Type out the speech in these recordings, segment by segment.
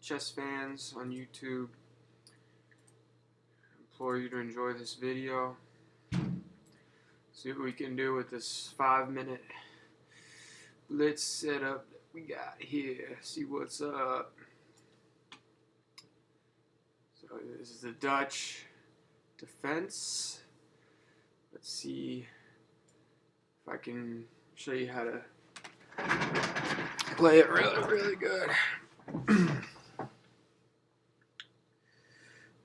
chess fans on YouTube. I implore you to enjoy this video. See what we can do with this 5-minute Blitz setup that we got here. See what's up. So this is the Dutch defense. Let's see if I can show you how to play it really good.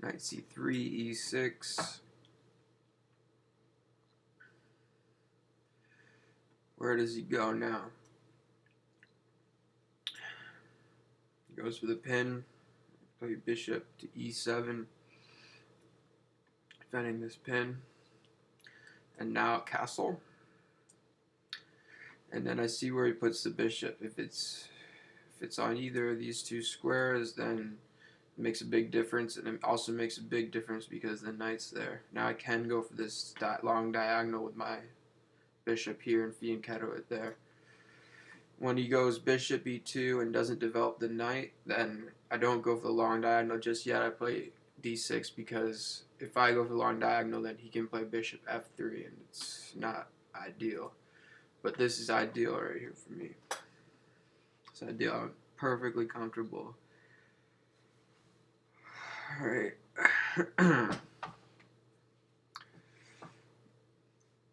Knight c3, e6. Where does he go now? He goes for the pin. Play bishop to e7. Defending this pin. And now castle. And then I see where he puts the bishop. If it's on either of these two squares, then it makes a big difference, and it also makes a big difference because the knight's there. Now I can go for this long diagonal with my bishop here and fianchetto it there. When he goes bishop e2 and doesn't develop the knight, then I don't go for the long diagonal just yet. I play d6 because if I go for the long diagonal, then he can play bishop f3, and it's not ideal. But this is ideal right here for me. It's ideal. I'm perfectly comfortable. Alright.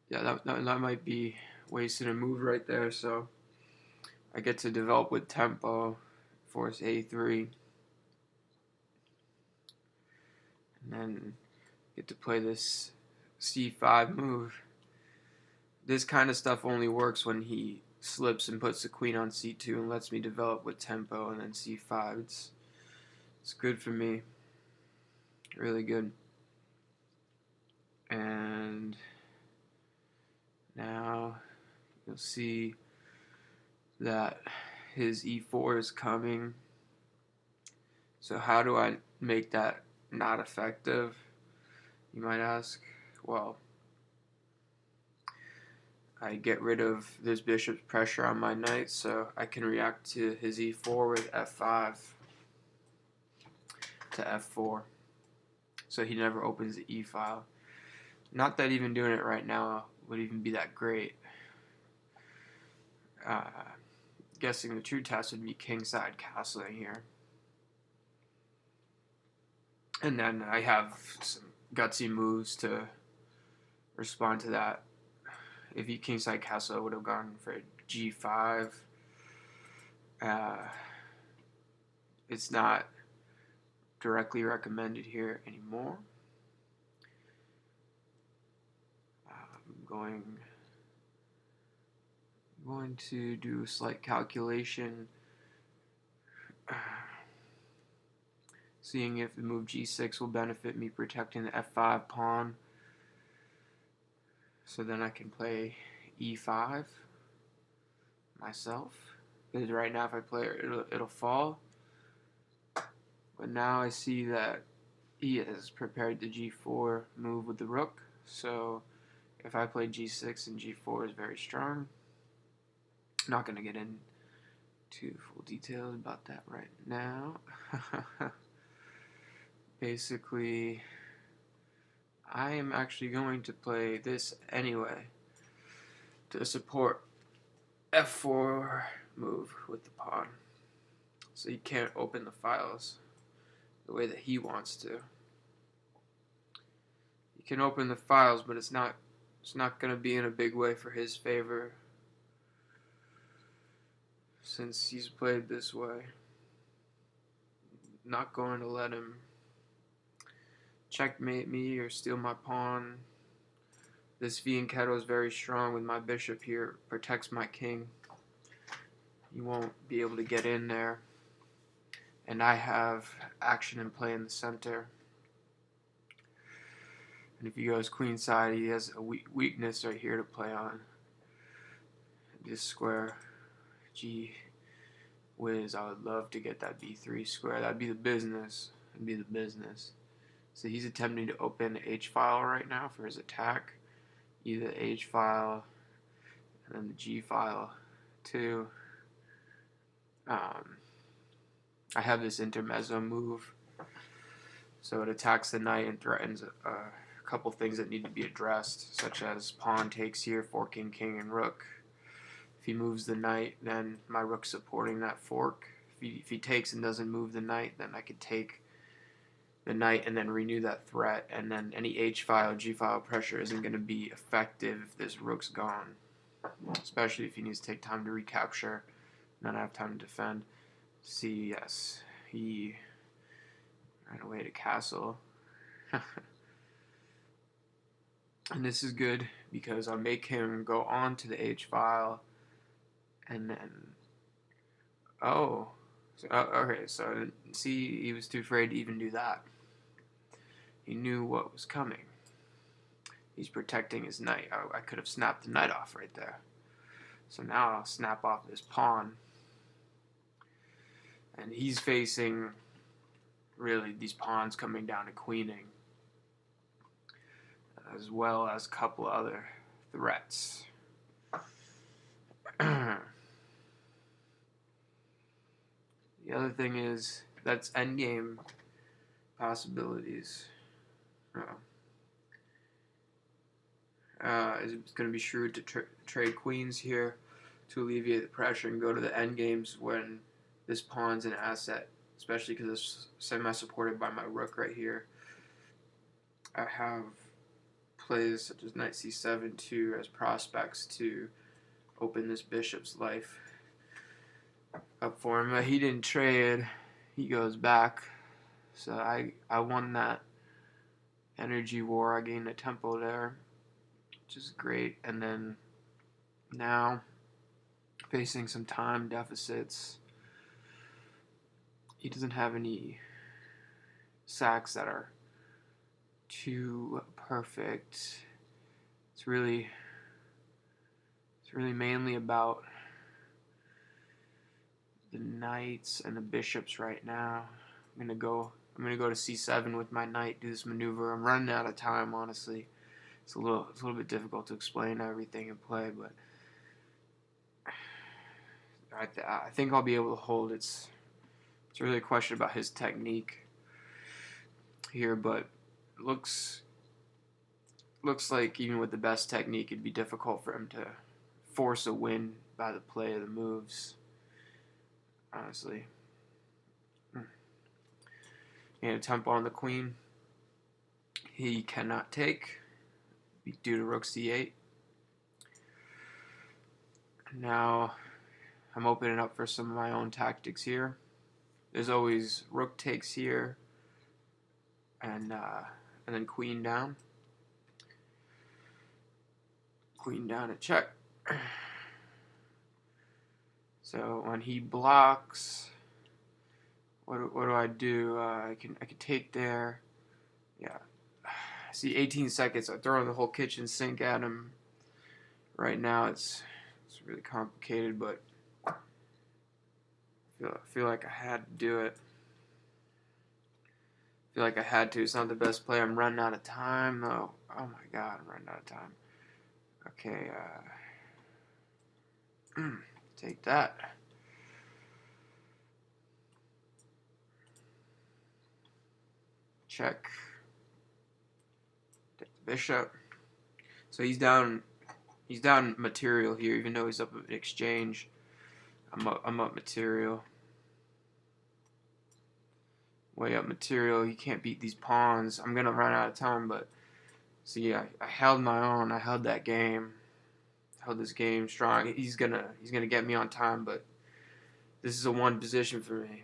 Yeah, that might be wasting a move right there, so I get to develop with tempo, force a3, and then get to play this c5 move. This kind of stuff only works when he slips and puts the queen on c2 and lets me develop with tempo, and then c5. It's good for me. Really good. And now you'll see that his e4 is coming. So how do I make that not effective, you might ask? Well, I get rid of this bishop's pressure on my knight, so I can react to his e4 with f5 to f4. So he never opens the e-file. Not that even doing it right now would even be that great. Guessing the true test would be kingside castling here. And then I have some gutsy moves to respond to that. If he kingside castle, I would have gone for g5. It's not directly recommended here anymore. I'm going to do a slight calculation, seeing if the move g6 will benefit me protecting the f5 pawn. So then I can play e5 myself, because right now if I play it, it'll fall. But now I see that he has prepared the g4 move with the rook, so if I play g6 and g4 is very strong. I'm not going to get into full details about that right now. Basically, I am actually going to play this anyway to support f4 move with the pawn. So he can't open the files the way that he wants to. He can open the files, but it's not going to be in a big way for his favor, since he's played this way. Not going to let him checkmate me or steal my pawn. This fianchetto is very strong with my bishop here. It protects my king. He won't be able to get in there. And I have action and play in the center. And if he goes queenside, he has a weakness right here to play on. This square, gee whiz, I would love to get that b3 square. That'd be the business. It'd be the business. So he's attempting to open h-file right now for his attack. Either the h-file and then the g-file too. I have this intermezzo move, so it attacks the knight and threatens a couple things that need to be addressed, such as pawn takes here, forking king and rook. If he moves the knight, then my rook's supporting that fork. If he takes and doesn't move the knight, then I could take the knight and then renew that threat, and then any h-file, g-file pressure isn't going to be effective if this rook's gone, especially if he needs to take time to recapture and not have time to defend. See, yes, he ran away to castle. And this is good because I'll make him go on to the h-file, and then, okay, so see, he was too afraid to even do that. He knew what was coming. He's protecting his knight. I could have snapped the knight off right there. So now I'll snap off this pawn. And he's facing, really, these pawns coming down to queening, as well as a couple other threats. The other thing is, that's endgame possibilities. It's going to be shrewd to trade queens here to alleviate the pressure and go to the endgames when this pawn's an asset, especially because it's semi-supported by my rook right here. I have plays such as knight c7 too as prospects to open this bishop's life up for him. He didn't trade. He goes back. So I won that energy war. I gained a tempo there, which is great. And then now facing some time deficits. He doesn't have any sacks that are too perfect. It's really mainly about the knights and the bishops right now. I'm gonna go to c7 with my knight, do this maneuver. I'm running out of time, honestly. It's a little bit difficult to explain everything in play, but I think I'll be able to hold. It's really a question about his technique here, but it looks like even with the best technique, it'd be difficult for him to force a win by the play of the moves, honestly. And a tempo on the queen. He cannot take due to rook c8. Now I'm opening up for some of my own tactics here. There's always rook takes here, and then queen down. Queen down at check. So when he blocks, what do I do? I can take there. Yeah. See, 18 seconds. I'm throwing the whole kitchen sink at him. Right now, it's really complicated, but I feel like I had to do it. I feel like I had to. It's not the best play. I'm running out of time, though. Oh my God, I'm running out of time. Okay. Take that. Check. Take the bishop. So he's down material here, even though he's up in exchange. I'm up material. Way up material. He can't beat these pawns. I'm gonna run out of time, but see, I held my own. I held that game. Held this game strong. He's gonna get me on time, but this is a one position for me.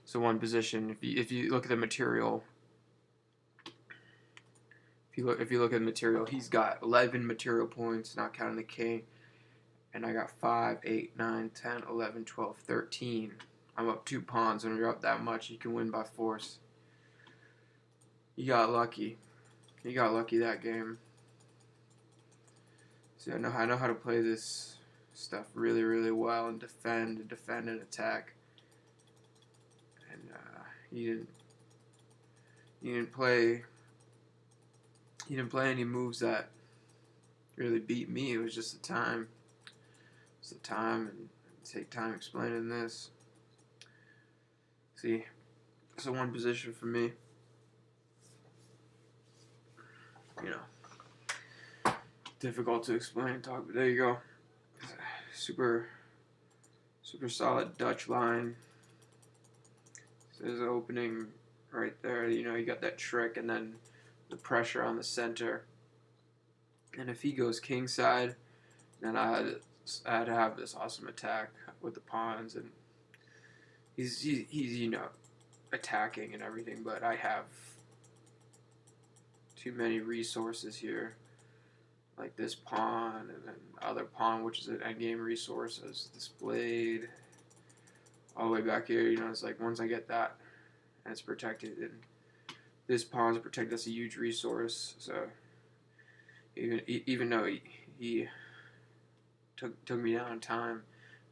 So one position. If you look at the material, if you look at the material, he's got 11 material points, not counting the king, and I got 5, 8, 9, 10, 11, 12, 13. I'm up 2 pawns. When you're up that much, you can win by force. He got lucky. He got lucky that game. See, I know how to play this stuff really, really well and defend and attack. And he didn't play any moves that really beat me. It was just the time. It's the time and take time explaining this. See, it's a one position for me. You know, difficult to explain and talk, but there you go. Super solid Dutch line. So there's an opening right there. You know, you got that trick and then the pressure on the center. And if he goes king side, then I'd have this awesome attack with the pawns, and he's you know, attacking and everything, but I have too many resources here, like this pawn and then the other pawn, which is an endgame resource, as this blade all the way back here. You know, it's like once I get that and it's protected, and this pawn's protected, that's a huge resource. So even though he took me down in time,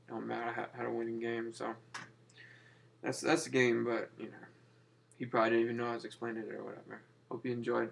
don't matter how to win in game. So that's the game, but you know, he probably didn't even know I was explaining it or whatever. Hope you enjoyed.